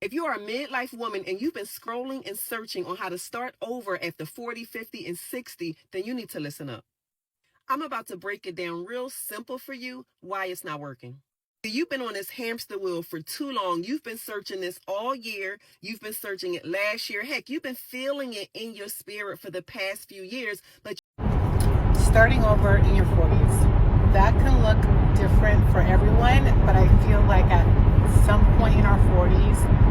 If you are a midlife woman and you've been scrolling and searching on how to start over at the 40, 50, and 60, then you need to listen up. I'm about to break it down real simple for you why it's not working. You've been on this hamster wheel for too long. You've been searching this all year. You've been searching it last year. Heck, you've been feeling it in your spirit for the past few years. But starting over in your 40s, that can look different for everyone, but I feel like at some point in our 40s,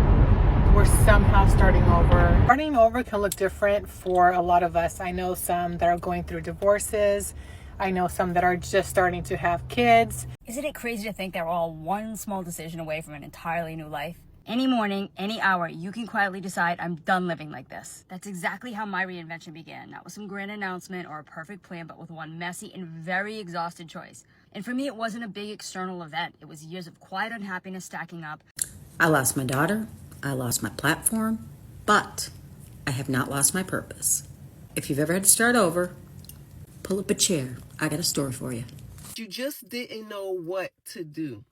we're somehow starting over. Starting over can look different for a lot of us. I know some that are going through divorces. I know some that are just starting to have kids. Isn't it crazy to think that we're all one small decision away from an entirely new life? Any morning, any hour, you can quietly decide, I'm done living like this. That's exactly how my reinvention began. Not with some grand announcement or a perfect plan, but with one messy and very exhausted choice. And for me, it wasn't a big external event. It was years of quiet unhappiness stacking up. I lost my daughter. I lost my platform. But I have not lost my purpose. If you've ever had to start over, pull up a chair. I got a story for you. you just didn't know what to do.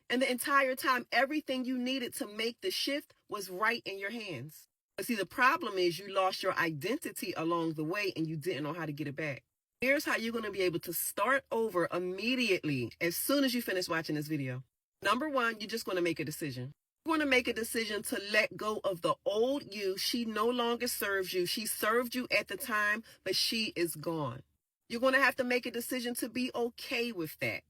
And the entire time, everything you needed to make the shift was right in your hands. But see, the problem is you lost your identity along the way and you didn't know how to get it back. Here's how you're going to be able to start over immediately as soon as you finish watching this video. Number one, you're just going to make a decision. You're going to make a decision to let go of the old you. She no longer serves you. She served you at the time, but she is gone. You're going to have to make a decision to be okay with that.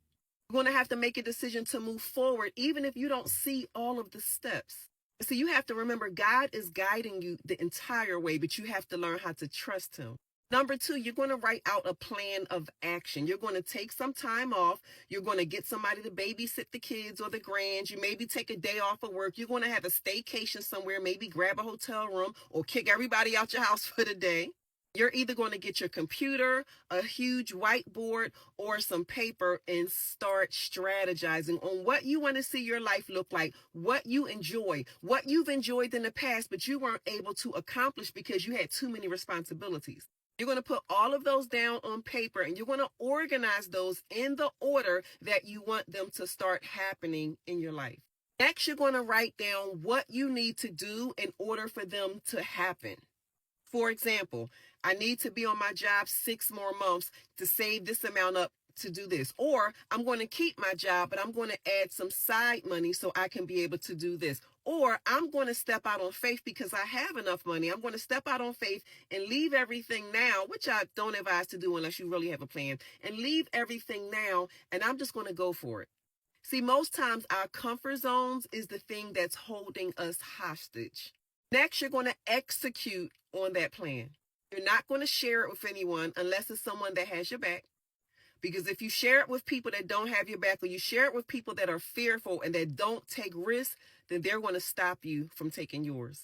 You're going to have to make a decision to move forward, even if you don't see all of the steps. So you have to remember God is guiding you the entire way, but you have to learn how to trust him. Number two, you're going to write out a plan of action. You're going to take some time off. You're going to get somebody to babysit the kids or the grands. You maybe take a day off of work. You're going to have a staycation somewhere, maybe grab a hotel room or kick everybody out your house for the day. You're either going to get your computer, a huge whiteboard, or some paper and start strategizing on what you want to see your life look like, what you enjoy, what you've enjoyed in the past, but you weren't able to accomplish because you had too many responsibilities. You're going to put all of those down on paper and you're going to organize those in the order that you want them to start happening in your life. Next, you're going to write down what you need to do in order for them to happen. For example, I need to be on my job 6 more months to save this amount up to do this. Or I'm going to keep my job, but I'm going to add some side money so I can be able to do this. Or I'm going to step out on faith because I have enough money. I'm going to step out on faith and leave everything now, which I don't advise to do unless you really have a plan, and leave everything now, and I'm just going to go for it. See, most times our comfort zones is the thing that's holding us hostage. Next, you're going to execute on that plan. You're not going to share it with anyone unless it's someone that has your back. Because if you share it with people that don't have your back, or you share it with people that are fearful and that don't take risks, then they're going to stop you from taking yours.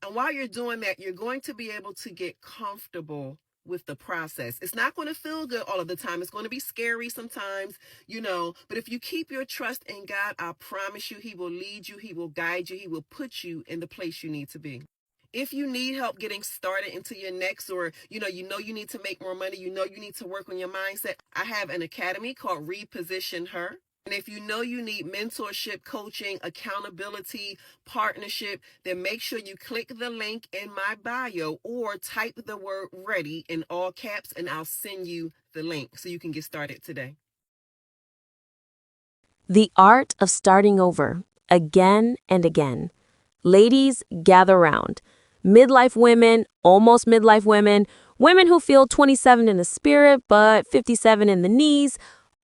And while you're doing that, you're going to be able to get comfortable with the process. It's not going to feel good all of the time. It's going to be scary sometimes, but if you keep your trust in God, I promise you, he will lead you. He will guide you. He will put you in the place you need to be. If you need help getting started into your next, or you know you need to make more money, you need to work on your mindset, I have an academy called Reposition Her. And if you need mentorship, coaching, accountability, partnership, then make sure you click the link in my bio or type the word ready in all caps and I'll send you the link so you can get started today. The art of starting over, again and again. Ladies, gather round. Midlife women, almost midlife women, women who feel 27 in the spirit but 57 in the knees,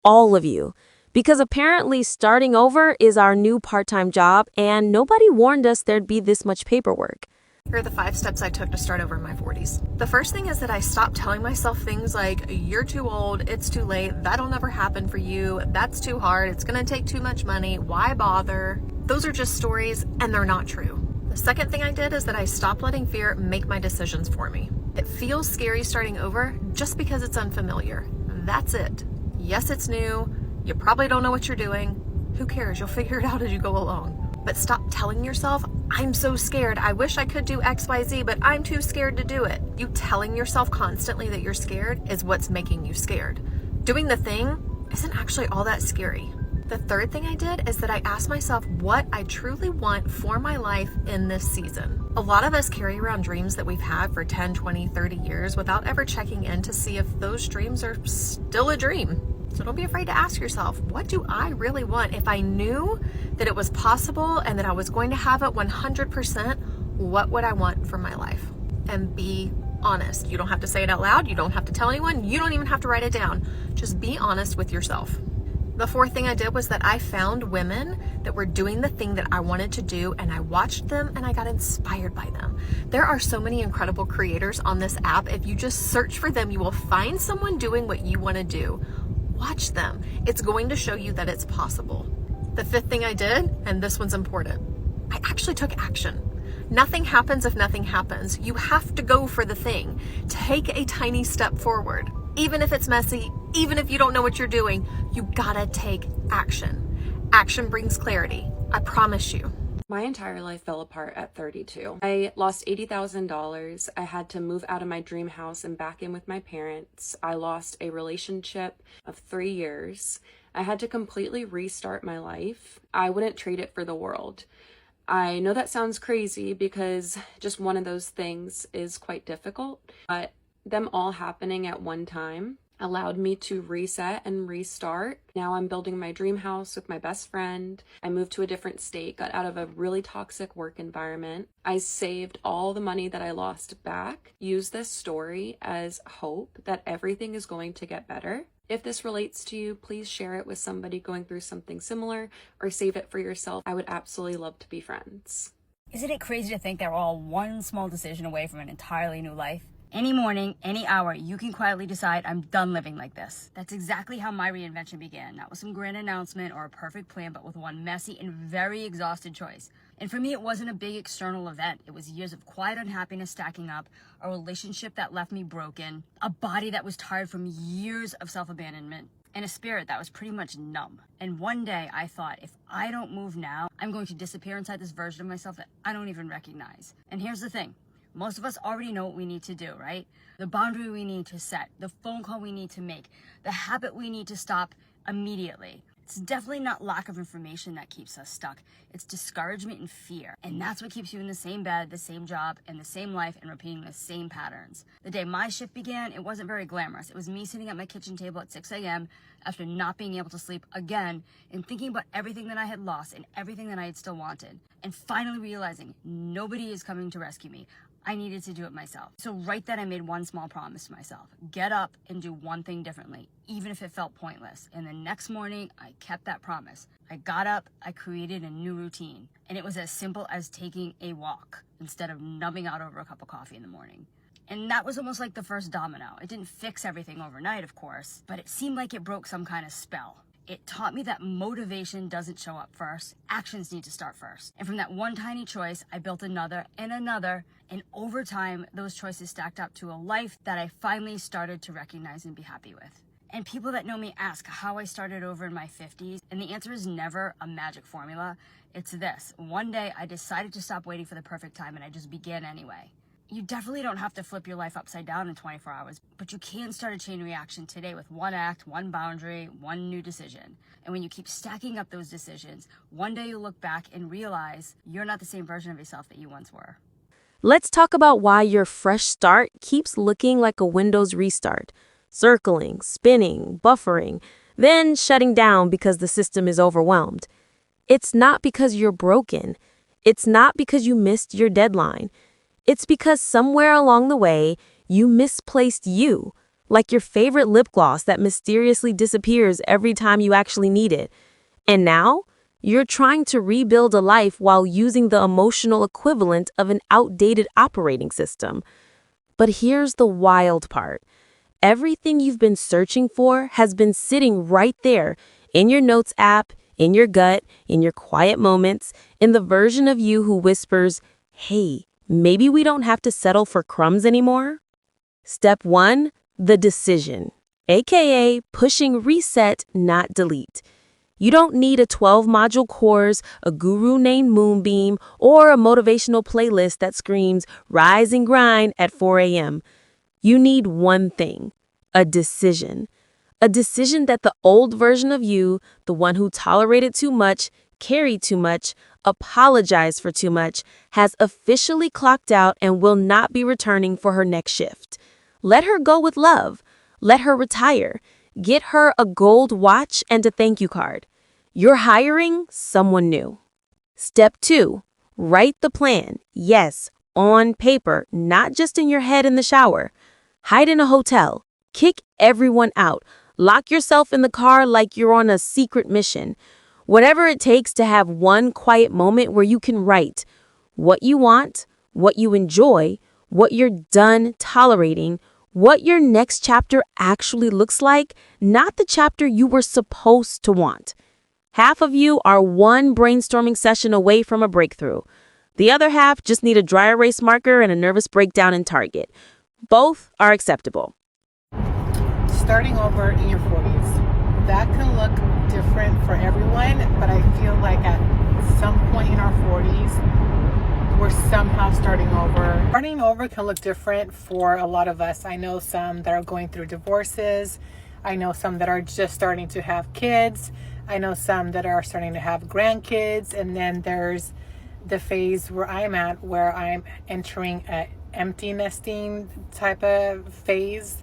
all of you. Because apparently starting over is our new part-time job and nobody warned us there'd be this much paperwork. Here are the 5 steps I took to start over in my 40s. The first thing is that I stopped telling myself things like, you're too old, it's too late, that'll never happen for you, that's too hard, it's gonna take too much money, why bother? Those are just stories and they're not true. The second thing I did is that I stopped letting fear make my decisions for me. It feels scary starting over just because it's unfamiliar. That's it. Yes, it's new. You probably don't know what you're doing. Who cares? You'll figure it out as you go along. But stop telling yourself, I'm so scared. I wish I could do XYZ, but I'm too scared to do it. You telling yourself constantly that you're scared is what's making you scared. Doing the thing isn't actually all that scary. The third thing I did is that I asked myself what I truly want for my life in this season. A lot of us carry around dreams that we've had for 10, 20, 30 years without ever checking in to see if those dreams are still a dream. So don't be afraid to ask yourself, what do I really want? If I knew that it was possible and that I was going to have it 100%, what would I want for my life? And be honest. You don't have to say it out loud. You don't have to tell anyone. You don't even have to write it down. Just be honest with yourself. The fourth thing I did was that I found women that were doing the thing that I wanted to do, and I watched them and I got inspired by them. There are so many incredible creators on this app. If you just search for them, you will find someone doing what you want to do. Watch them. It's going to show you that it's possible. The fifth thing I did, and this one's important, I actually took action. Nothing happens if nothing happens. You have to go for the thing. Take a tiny step forward. Even if it's messy, even if you don't know what you're doing, you gotta take action. Action brings clarity. I promise you. My entire life fell apart at 32. I lost $80,000. I had to move out of my dream house and back in with my parents. I lost a relationship of 3 years. I had to completely restart my life. I wouldn't trade it for the world. I know that sounds crazy because just one of those things is quite difficult, but them all happening at one time allowed me to reset and restart. Now I'm building my dream house with my best friend. I moved to a different state, got out of a really toxic work environment. I saved all the money that I lost back. Use this story as hope that everything is going to get better. If this relates to you, please share it with somebody going through something similar or save it for yourself. I would absolutely love to be friends. Isn't it crazy to think that we're all one small decision away from an entirely new life? Any morning, any hour, you can quietly decide, I'm done living like this. That's exactly how my reinvention began. Not with some grand announcement or a perfect plan, but with one messy and very exhausted choice. And for me, it wasn't a big external event. It was years of quiet unhappiness stacking up, a relationship that left me broken, a body that was tired from years of self-abandonment, and a spirit that was pretty much numb. And one day I thought, if I don't move now, I'm going to disappear inside this version of myself that I don't even recognize. And here's the thing. Most of us already know what we need to do, right? The boundary we need to set, the phone call we need to make, the habit we need to stop immediately. It's definitely not lack of information that keeps us stuck. It's discouragement and fear. And that's what keeps you in the same bed, the same job, and the same life and repeating the same patterns. The day my shift began, it wasn't very glamorous. It was me sitting at my kitchen table at 6 a.m. after not being able to sleep again and thinking about everything that I had lost and everything that I had still wanted. And finally realizing nobody is coming to rescue me. I needed to do it myself. So right then I made one small promise to myself. Get up and do one thing differently, even if it felt pointless. And the next morning, I kept that promise. I got up, I created a new routine. And it was as simple as taking a walk instead of numbing out over a cup of coffee in the morning. And that was almost like the first domino. It didn't fix everything overnight, of course, but it seemed like it broke some kind of spell. It taught me that motivation doesn't show up first. Actions need to start first. And from that one tiny choice, I built another. And over time, those choices stacked up to a life that I finally started to recognize and be happy with. And people that know me ask how I started over in my 50s. And the answer is never a magic formula. It's this. One day, I decided to stop waiting for the perfect time and I just began anyway. You definitely don't have to flip your life upside down in 24 hours, but you can start a chain reaction today with one act, one boundary, one new decision. And when you keep stacking up those decisions, one day you'll look back and realize you're not the same version of yourself that you once were. Let's talk about why your fresh start keeps looking like a Windows restart. Circling, spinning, buffering, then shutting down because the system is overwhelmed. It's not because you're broken. It's not because you missed your deadline. It's because somewhere along the way, you misplaced you, like your favorite lip gloss that mysteriously disappears every time you actually need it. And now, you're trying to rebuild a life while using the emotional equivalent of an outdated operating system. But here's the wild part. Everything you've been searching for has been sitting right there, in your notes app, in your gut, in your quiet moments, in the version of you who whispers, hey, maybe we don't have to settle for crumbs anymore. Step 1, the decision, aka pushing reset, not delete. You don't need a 12-module course, a guru named Moonbeam, or a motivational playlist that screams rise and grind at 4 a.m. You need one thing, a decision. A decision that the old version of you, the one who tolerated too much, carried too much, apologized for too much, has officially clocked out and will not be returning for her next shift. Let her go with love. Let her retire. Get her a gold watch and a thank you card. You're hiring someone new. Step 2, write the plan. Yes, on paper, not just in your head in the shower. Hide in a hotel. Kick everyone out. Lock yourself in the car like you're on a secret mission. Whatever it takes to have one quiet moment where you can write what you want, what you enjoy, what you're done tolerating, what your next chapter actually looks like, not the chapter you were supposed to want. Half of you are one brainstorming session away from a breakthrough. The other half just need a dry erase marker and a nervous breakdown in Target. Both are acceptable. Starting over in your 40s, that can look different for everyone, but I feel like at some point in our 40s, we're somehow starting over. Starting over can look different for a lot of us. I know some that are going through divorces. I know some that are just starting to have kids. I know some that are starting to have grandkids. And then there's the phase where I'm at, where I'm entering an empty nesting type of phase,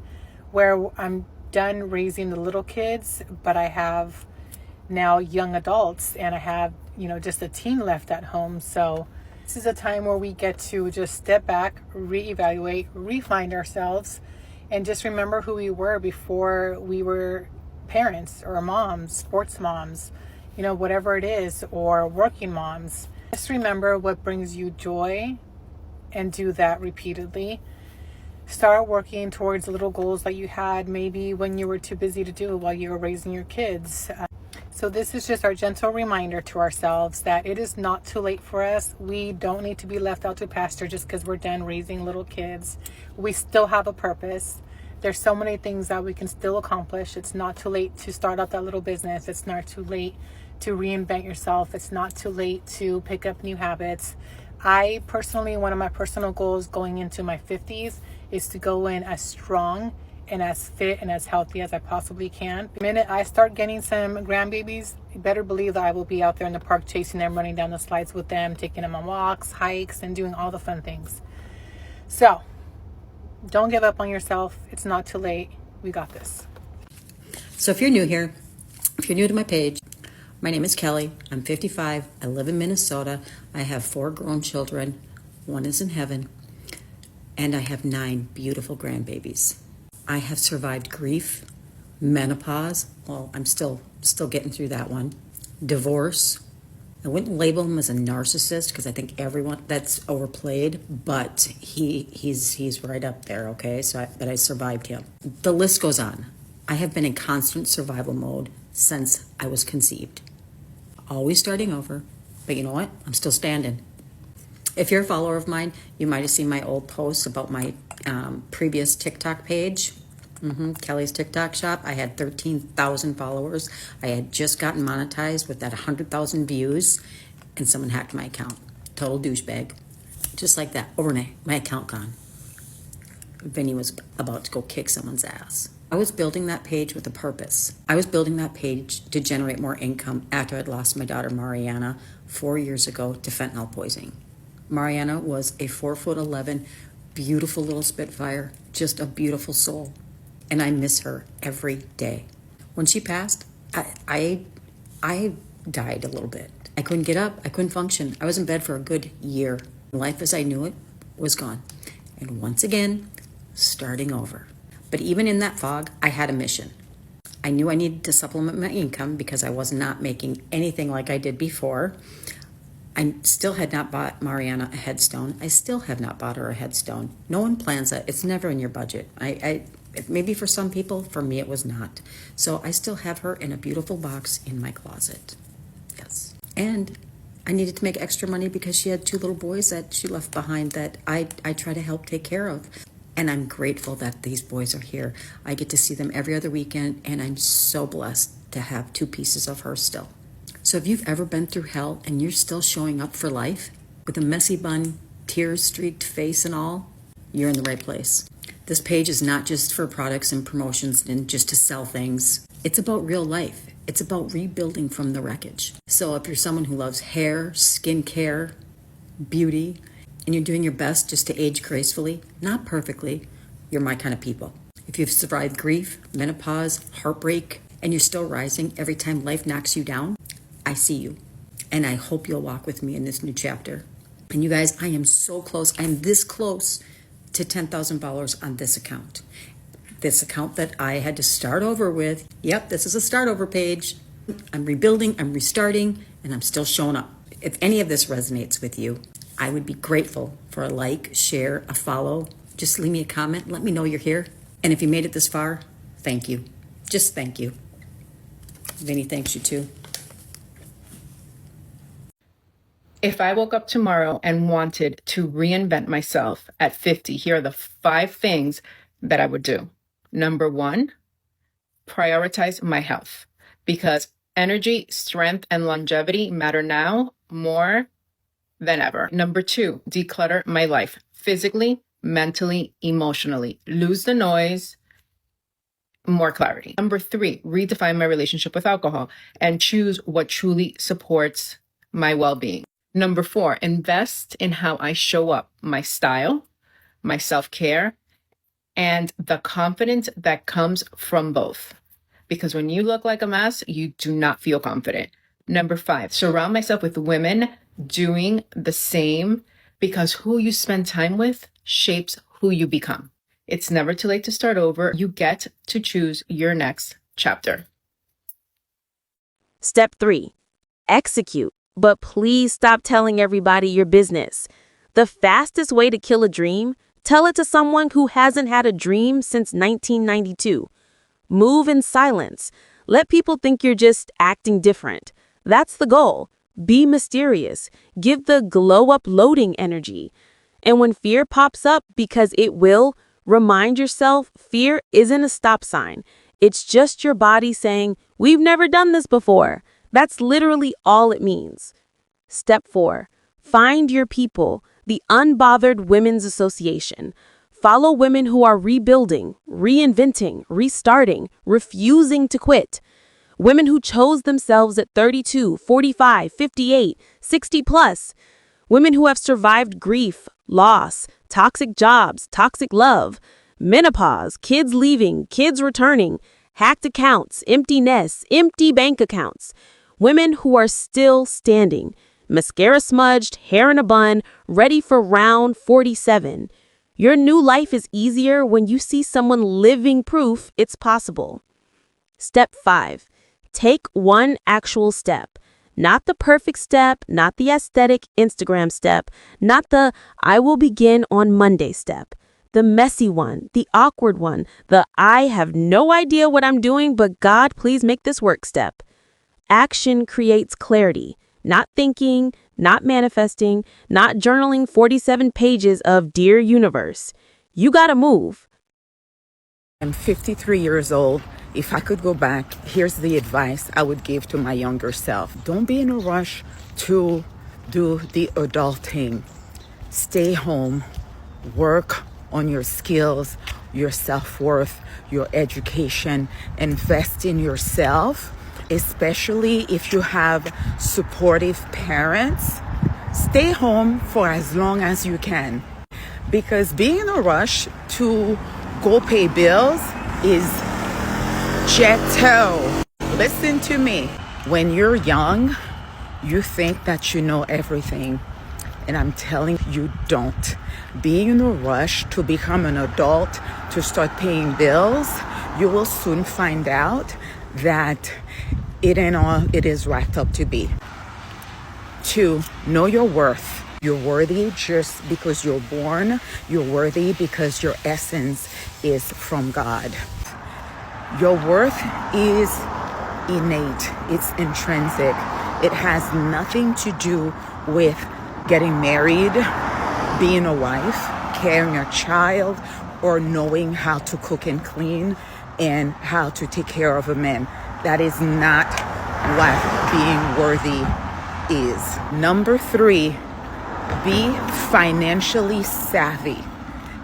where I'm done raising the little kids, but I have now young adults, and I have, just a teen left at home. So this is a time where we get to just step back, reevaluate, refine ourselves, and just remember who we were before we were parents or moms, sports moms, whatever it is, or working moms. Just remember what brings you joy and do that repeatedly. Start working towards little goals that you had maybe when you were too busy to do while you were raising your kids. So this is just our gentle reminder to ourselves that it is not too late for us. We don't need to be left out to pasture just because we're done raising little kids. We still have a purpose. There's so many things that we can still accomplish. It's not too late to start out that little business. It's not too late to reinvent yourself. It's not too late to pick up new habits. I personally, one of my personal goals going into my 50s is to go in as strong and as fit and as healthy as I possibly can. The minute I start getting some grandbabies, you better believe that I will be out there in the park chasing them, running down the slides with them, taking them on walks, hikes, and doing all the fun things. So don't give up on yourself. It's not too late. We got this. So if you're new here, if you're new to my page, my name is Kelly. I'm 55. I live in Minnesota. I have 4 grown children. 1 is in heaven. And I have 9 beautiful grandbabies. I have survived grief, menopause. Well, I'm still getting through that one. Divorce. I wouldn't label him as a narcissist because I think everyone, that's overplayed, but he's right up there, okay? But I survived him. The list goes on. I have been in constant survival mode since I was conceived. Always starting over, but you know what? I'm still standing. If you're a follower of mine, you might have seen my old posts about my previous TikTok page. Kelly's TikTok shop. I had 13,000 followers. I had just gotten monetized with that 100,000 views, and someone hacked my account. Total douchebag. Just like that, overnight, my account gone. Vinny was about to go kick someone's ass. I was building that page with a purpose. I was building that page to generate more income after I'd lost my daughter Mariana 4 years ago to fentanyl poisoning. Mariana was a 4'11", beautiful little Spitfire, just a beautiful soul. And I miss her every day. When she passed, I died a little bit. I couldn't get up. I couldn't function. I was in bed for a good year. Life as I knew it was gone. And once again, starting over. But even in that fog, I had a mission. I knew I needed to supplement my income because I was not making anything like I did before. I still had not bought Mariana a headstone. I still have not bought her a headstone. No one plans that. It's never in your budget. Maybe for some people, for me it was not. So I still have her in a beautiful box in my closet. Yes. And I needed to make extra money because she had 2 little boys that she left behind that I try to help take care of. And I'm grateful that these boys are here. I get to see them every other weekend, and I'm so blessed to have 2 pieces of her still. So if you've ever been through hell and you're still showing up for life with a messy bun, tears-streaked face and all, you're in the right place. This page is not just for products and promotions and just to sell things. It's about real life. It's about rebuilding from the wreckage. So if you're someone who loves hair, skincare, beauty, and you're doing your best just to age gracefully, not perfectly, you're my kind of people. If you've survived grief, menopause, heartbreak, and you're still rising every time life knocks you down, I see you. And I hope you'll walk with me in this new chapter. And you guys, I am so close. I'm this close to $10,000 on this account. This account that I had to start over with. Yep, this is a start over page. I'm rebuilding, I'm restarting, and I'm still showing up. If any of this resonates with you, I would be grateful for a like, share, a follow. Just leave me a comment. Let me know you're here. And if you made it this far, thank you. Just thank you. Vinny thanks you too. If I woke up tomorrow and wanted to reinvent myself at 50, here are the 5 things that I would do. Number 1, prioritize my health, because energy, strength, and longevity matter now more than ever. Number 2, declutter my life physically, mentally, emotionally. Lose the noise, more clarity. Number 3, redefine my relationship with alcohol and choose what truly supports my well-being. Number 4, invest in how I show up, my style, my self-care, and the confidence that comes from both. Because when you look like a mess, you do not feel confident. Number 5, surround myself with women doing the same, because who you spend time with shapes who you become. It's never too late to start over. You get to choose your next chapter. Step 3, execute. But please stop telling everybody your business. The fastest way to kill a dream, tell it to someone who hasn't had a dream since 1992. Move in silence. Let people think you're just acting different. That's the goal. Be mysterious. Give the glow up loading energy. And when fear pops up, because it will, remind yourself fear isn't a stop sign. It's just your body saying, we've never done this before. That's literally all it means. Step 4, find your people, the Unbothered Women's Association. Follow women who are rebuilding, reinventing, restarting, refusing to quit. Women who chose themselves at 32, 45, 58, 60 plus. Women who have survived grief, loss, toxic jobs, toxic love, menopause, kids leaving, kids returning, hacked accounts, empty nests, empty bank accounts. Women who are still standing, mascara smudged, hair in a bun, ready for round 47. Your new life is easier when you see someone living proof it's possible. Step 5, take one actual step. Not the perfect step, not the aesthetic Instagram step, not the I will begin on Monday step. The messy one, the awkward one, the I have no idea what I'm doing, but God, please make this work step. Action creates clarity, not thinking, not manifesting, not journaling 47 pages of Dear Universe. You gotta move. I'm 53 years old. If I could go back, here's the advice I would give to my younger self. Don't be in a rush to do the adulting. Stay home, work on your skills, your self-worth, your education, invest in yourself. Especially if you have supportive parents, stay home for as long as you can. Because being in a rush to go pay bills is jetto. Listen to me. When you're young, you think that you know everything. And I'm telling you, don't. Being in a rush to become an adult, to start paying bills, you will soon find out that it ain't all it is wrapped up to be. 2, know your worth. You're worthy just because you're born. You're worthy because your essence is from God. Your worth is innate. It's intrinsic. It has nothing to do with getting married, being a wife, carrying a child, or knowing how to cook and clean and how to take care of a man. That is not what being worthy is. Number 3, be financially savvy.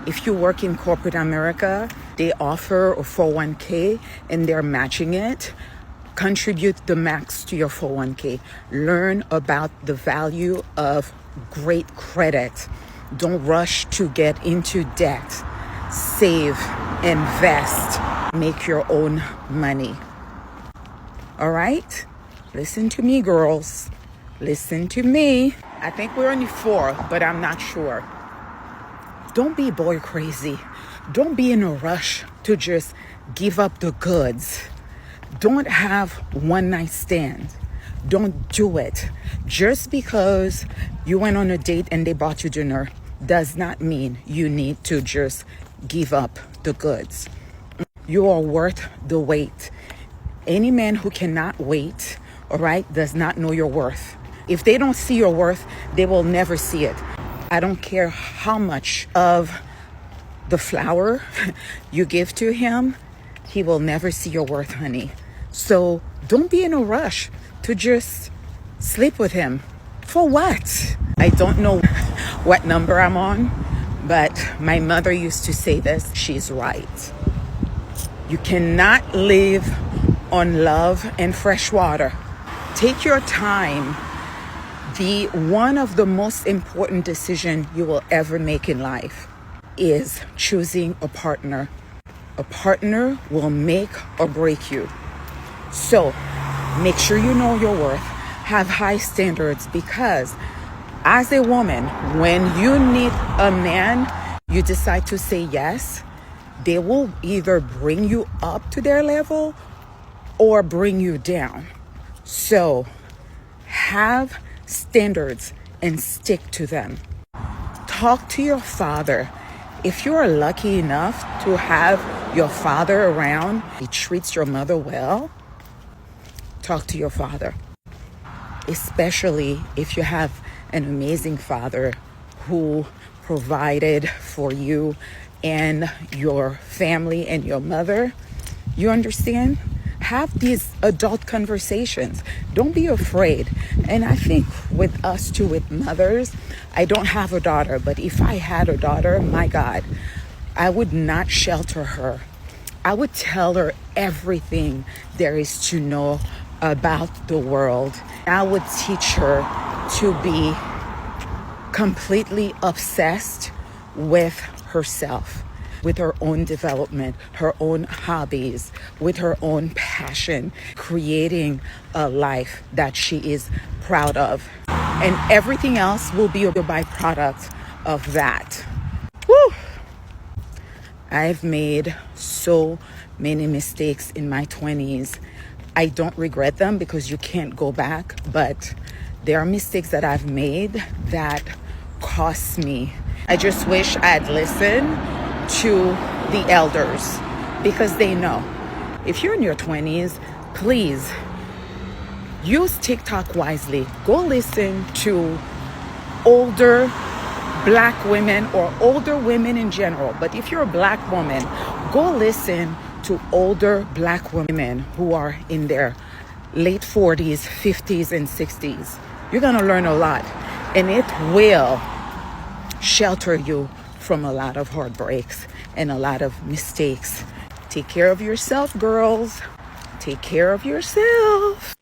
If you work in corporate America, they offer a 401k and they're matching it. Contribute the max to your 401k. Learn about the value of great credit. Don't rush to get into debt. Save, invest, make your own money. All right? Listen to me, girls. Listen to me. I think we're only 4, but I'm not sure. Don't be boy crazy. Don't be in a rush to just give up the goods. Don't have one night stand. Don't do it. Just because you went on a date and they bought you dinner does not mean you need to just give up the goods. You are worth the wait. Any man who cannot wait, all right, does not know your worth. If they don't see your worth, they will never see it. I don't care how much of the flower you give to him, he will never see your worth, honey. So don't be in a rush to just sleep with him. For what? I don't know what number I'm on, but my mother used to say this. She's right. You cannot live on love and fresh water. Take your time. One of the most important decisions you will ever make in life is choosing a partner. A partner will make or break you. So make sure you know your worth. Have high standards, because as a woman, when you need a man, you decide to say yes, they will either bring you up to their level or bring you down. So have standards and stick to them. Talk to your father. If you are lucky enough to have your father around, he treats your mother well, talk to your father. Especially if you have an amazing father who provided for you and your family and your mother. You understand? Have these adult conversations. Don't be afraid. And I think with us too, with mothers, I don't have a daughter, but if I had a daughter, my God, I would not shelter her. I would tell her everything there is to know about the world. I would teach her to be completely obsessed with herself, with her own development, her own hobbies, with her own passion, creating a life that she is proud of. And everything else will be a byproduct of that. Woo! I've made so many mistakes in my 20s. I don't regret them because you can't go back, but there are mistakes that I've made that cost me. I just wish I'd listened to the elders, because they know. If you're in your 20s, please use TikTok wisely. Go listen to older Black women or older women in general. But if you're a Black woman, go listen to older Black women who are in their late 40s, 50s, and 60s. You're going to learn a lot, and it will shelter you from a lot of heartbreaks and a lot of mistakes. Take care of yourself, girls. Take care of yourself.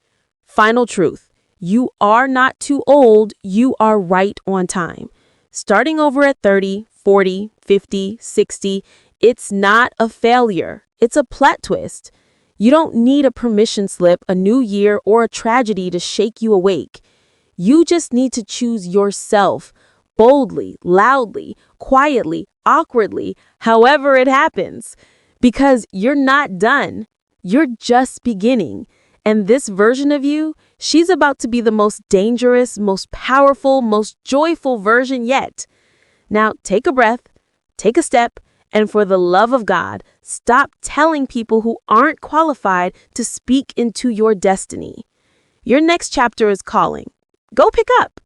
Final truth. You are not too old. You are right on time. Starting over at 30, 40, 50, 60, it's not a failure. It's a plot twist. You don't need a permission slip, a new year, or a tragedy to shake you awake. You just need to choose yourself, boldly, loudly, quietly, awkwardly, however it happens. Because you're not done. You're just beginning. And this version of you, she's about to be the most dangerous, most powerful, most joyful version yet. Now take a breath, take a step, and for the love of God, stop telling people who aren't qualified to speak into your destiny. Your next chapter is calling. Go pick up.